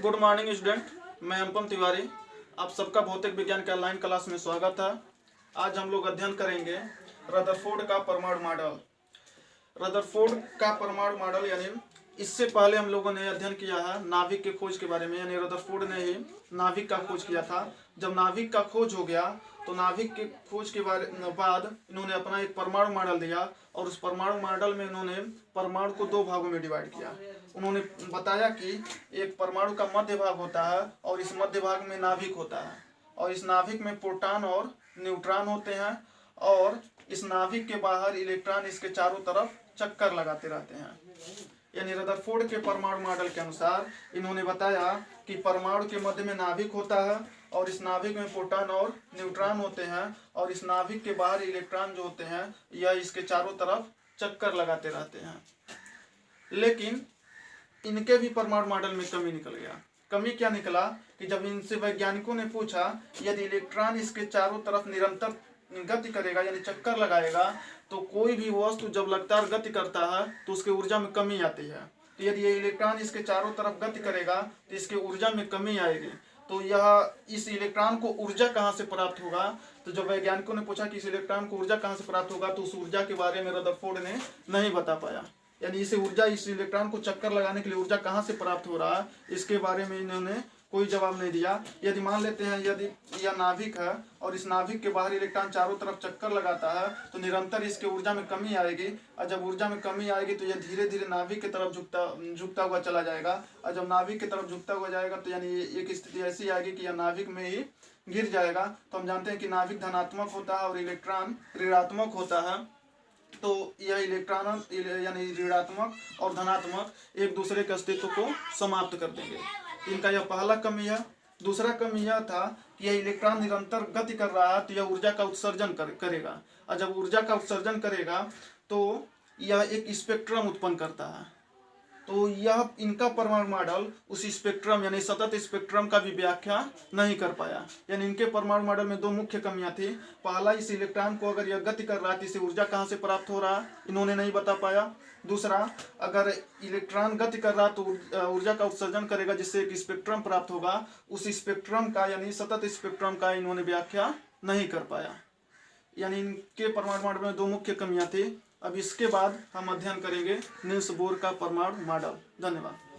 Good morning student, मैं अनुपम तिवारी। आप सबका भौतिक विज्ञान के ऑनलाइन क्लास में स्वागत है। आज हम लोग अध्ययन करेंगे रदरफोर्ड का परमाणु मॉडल। रदरफोर्ड का परमाणु मॉडल यानी इससे पहले हम लोगों ने अध्ययन किया है नाभिक के खोज के बारे में, यानी रदरफोर्ड ने ही नाभिक का खोज किया था। जब नाभिक का खोज हो गया तो नाभिक के खोज के बाद इन्होंने अपना एक परमाणु मॉडल दिया और उस परमाणु मॉडल में इन्होंने परमाणु को दो भागों में डिवाइड किया। उन्होंने बताया कि एक परमाणु का मध्य भाग होता है और इस मध्य भाग में नाभिक होता है और इस नाभिक में प्रोटॉन और न्यूट्रॉन होते हैं और इस नाभिक के बाहर इलेक्ट्रॉन इसके चारों तरफ चक्कर लगाते रहते हैं। यानी रदरफोर्ड के परमाणु मॉडल के अनुसार इन्होंने बताया कि परमाणु के मध्य में नाभिक होता है और इस नाभिक में प्रोटॉन और न्यूट्रॉन होते हैं और इस नाभिक के बाहर इलेक्ट्रॉन जो होते हैं यह इसके चारों तरफ चक्कर लगाते रहते हैं। लेकिन इनके भी परमाणु मॉडल में कमी निकल गया। कमी क्या निकला कि जब इनसे वैज्ञानिकों ने पूछा यदि इलेक्ट्रॉन इसके चारों तरफ निरंतर गति करेगा यानी चक्कर लगाएगा तो कोई भी वस्तु जब लगातार गति करता है तो उसके ऊर्जा में कमी आती है। तो यदि ये इलेक्ट्रॉन इसके चारों तरफ गति करेगा तो इसके ऊर्जा में कमी आएगी। तो यह इस इलेक्ट्रॉन को ऊर्जा कहाँ से प्राप्त होगा? तो जब वैज्ञानिकों ने पूछा कि इस इलेक्ट्रॉन को ऊर्जा कहाँ से प्राप्त होगा तो उस ऊर्जा के बारे में रदरफोर्ड ने नहीं बता पाया। यानी इसे ऊर्जा, इस इलेक्ट्रॉन को चक्कर लगाने के लिए ऊर्जा कहाँ से प्राप्त हो रहा है इसके बारे में इन्होंने कोई जवाब नहीं दिया। यदि मान लेते हैं यदि यह नाभिक है और इस नाभिक के बाहर इलेक्ट्रॉन चारों तरफ चक्कर लगाता है तो निरंतर इसके ऊर्जा में कमी आएगी और जब ऊर्जा में कमी आएगी तो यह धीरे धीरे नाभिक की तरफ झुकता हुआ चला जाएगा और जब नाभिक की तरफ झुकता हुआ जाएगा तो यानी एक स्थिति ऐसी आएगी कि यह नाभिक में ही गिर जाएगा। तो हम जानते हैं कि नाभिक धनात्मक होता है और इलेक्ट्रॉन ऋणात्मक होता है। तो यह इलेक्ट्रॉन यानी ऋणात्मक और धनात्मक एक दूसरे के अस्तित्व को समाप्त कर देंगे। इनका यह पहला कमी है। दूसरा कमी यह था कि यह इलेक्ट्रॉन निरंतर गति कर रहा है तो यह ऊर्जा का उत्सर्जन करेगा और जब ऊर्जा का उत्सर्जन करेगा तो यह एक स्पेक्ट्रम उत्पन्न करता है। तो यह इनका परमाणु मॉडल उस स्पेक्ट्रम यानी सतत स्पेक्ट्रम का भी व्याख्या नहीं कर पाया। यानी इनके परमाणु मॉडल में दो मुख्य कमियां थी। पहला, इस इलेक्ट्रॉन को अगर यह गति कर रहा है तो इसे ऊर्जा कहाँ से प्राप्त हो रहा है इन्होंने नहीं बता पाया। दूसरा, अगर इलेक्ट्रॉन गति कर रहा तो ऊर्जा का उत्सर्जन करेगा जिससे एक स्पेक्ट्रम प्राप्त होगा, उस स्पेक्ट्रम का यानी सतत स्पेक्ट्रम का इन्होंने व्याख्या नहीं कर पाया। यानी इनके परमाणु मॉडल में दो मुख्य कमियां थी। अब इसके बाद हम अध्ययन करेंगे नील्स बोर का परमाणु मॉडल। धन्यवाद।